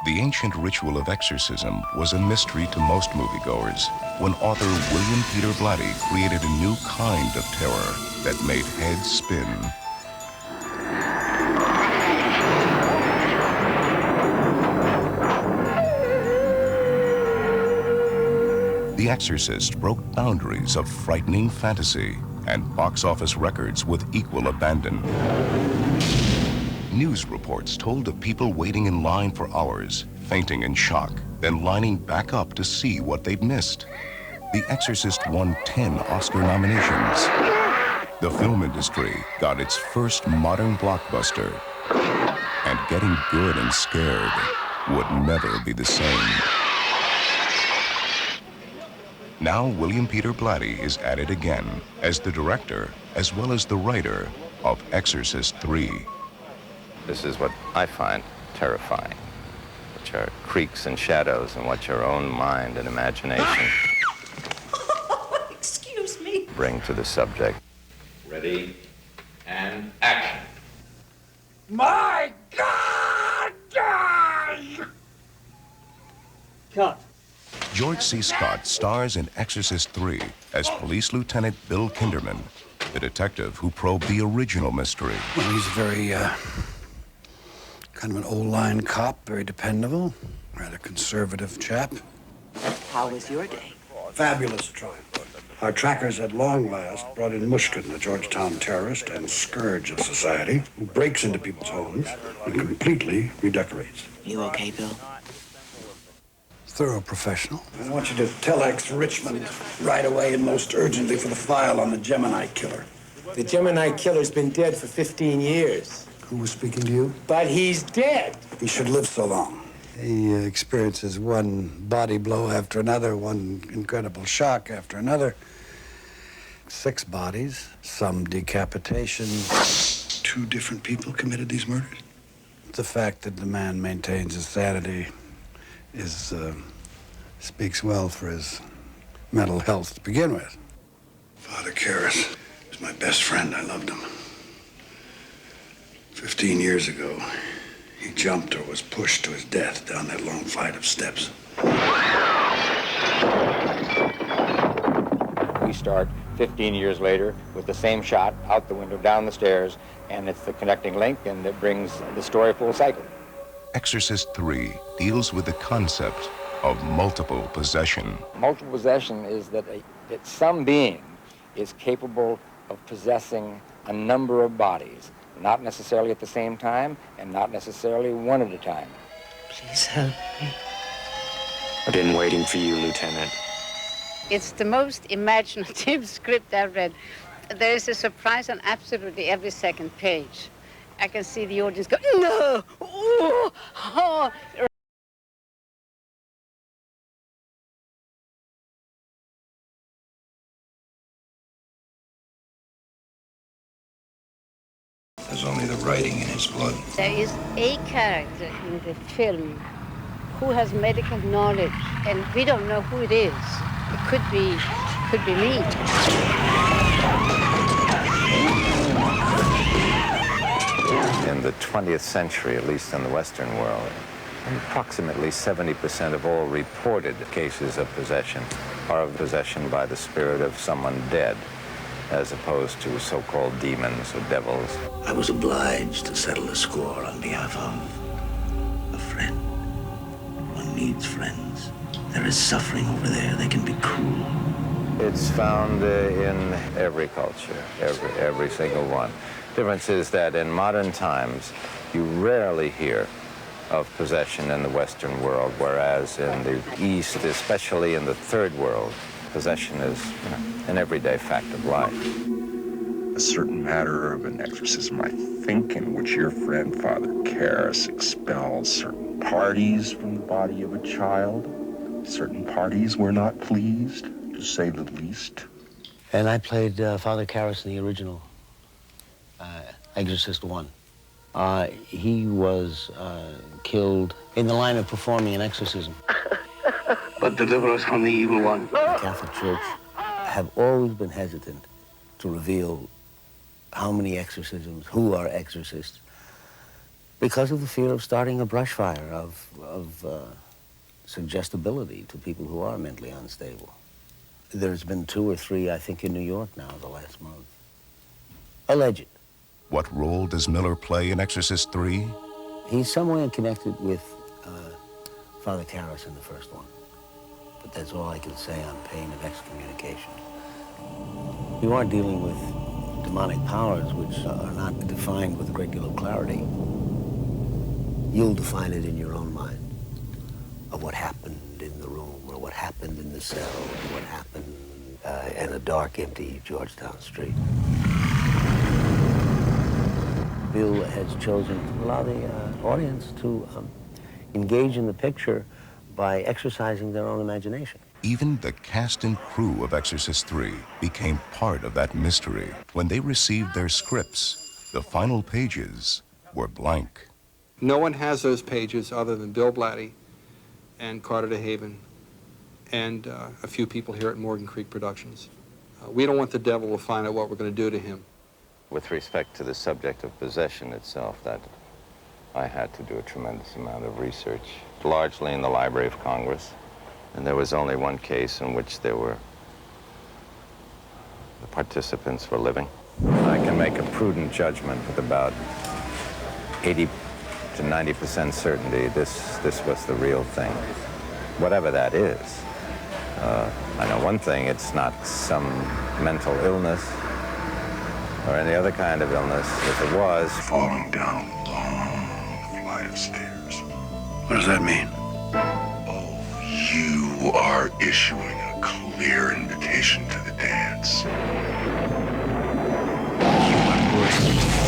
The ancient ritual of exorcism was a mystery to most moviegoers when author William Peter Blatty created a new kind of terror that made heads spin. The Exorcist broke boundaries of frightening fantasy and box office records with equal abandon. News reports told of people waiting in line for hours, fainting in shock, then lining back up to see what they'd missed. The Exorcist won 10 Oscar nominations. The film industry got its first modern blockbuster, and getting good and scared would never be the same. Now William Peter Blatty is at it again as the director as well as the writer of Exorcist 3. This is what I find terrifying, which are creaks and shadows and what your own mind and imagination Excuse me. bring to the subject. Ready, and action. My God! Cut. George C. Scott stars in Exorcist 3 as Police Lieutenant Bill Kinderman, the detective who probed the original mystery. Well, he's very, kind of an old-line cop, very dependable, rather conservative chap. How was your day? Fabulous triumph. Our trackers at long last brought in Mushkin, the Georgetown terrorist and scourge of society, who breaks into people's homes and completely redecorates. You okay, Bill? Thorough professional. I want you to telex Richmond right away and most urgently for the file on the Gemini killer. The Gemini killer's been dead for 15 years. Who was speaking to you? But he's dead. He should live so long. He experiences one body blow after another, one incredible shock after another. 6 bodies, some decapitation. 2 different people committed these murders? The fact that the man maintains his sanity is, speaks well for his mental health to begin with. Father Karras was my best friend. I loved him. 15 years ago, he jumped or was pushed to his death down that long flight of steps. We start 15 years later with the same shot out the window, down the stairs, and it's the connecting link, and it brings the story full cycle. Exorcist 3 deals with the concept of multiple possession. Multiple possession is that some being is capable of possessing a number of bodies, not necessarily at the same time, and not necessarily one at a time. Please help me. I've been waiting for you, Lieutenant. It's the most imaginative script I've read. There is a surprise on absolutely every second page. I can see the audience go, no! Ooh, oh. There's only the writing in his blood. There is a character in the film who has medical knowledge, and we don't know who it is. It could be me. In the 20th century, at least in the Western world, approximately 70% of all reported cases of possession are of possession by the spirit of someone dead, as opposed to so-called demons or devils. I was obliged to settle a score on behalf of a friend. One needs friends. There is suffering over there. They can be cruel. It's found in every culture, every single one. Difference is that in modern times, you rarely hear of possession in the Western world, whereas in the East, especially in the Third World, possession is an everyday fact of life. A certain matter of an exorcism, I think, in which your friend, Father Karras, expels certain parties from the body of a child. Certain parties were not pleased, to say the least. And I played Father Karras in the original Exorcist 1. He was killed in the line of performing an exorcism. But deliver us from the evil one. The Catholic Church have always been hesitant to reveal how many exorcisms, who are exorcists, because of the fear of starting a brush fire, of of suggestibility to people who are mentally unstable. There's been 2 or 3, I think, in New York now the last month. Alleged. What role does Miller play in Exorcist 3? He's somewhere connected with Father Karras in the first one. But that's all I can say on pain of excommunication. You are dealing with demonic powers which are not defined with a great deal of clarity. You'll define it in your own mind of what happened in the room, or what happened in the cell, or what happened in a dark, empty Georgetown street. Bill has chosen to allow the audience to engage in the picture by exercising their own imagination. Even the cast and crew of Exorcist 3 became part of that mystery. When they received their scripts, the final pages were blank. No one has those pages other than Bill Blatty and Carter DeHaven and a few people here at Morgan Creek Productions. We don't want the devil to find out what we're going to do to him. With respect to the subject of possession itself, that I had to do a tremendous amount of research, largely in the Library of Congress. And there was only one case in which the participants were living. I can make a prudent judgment with about 80 to 90% certainty this was the real thing, whatever that is. I know one thing, it's not some mental illness or any other kind of illness. If it was... Falling down a long flight of stairs. What does that mean? Oh, you are issuing a clear invitation to the dance. You are worth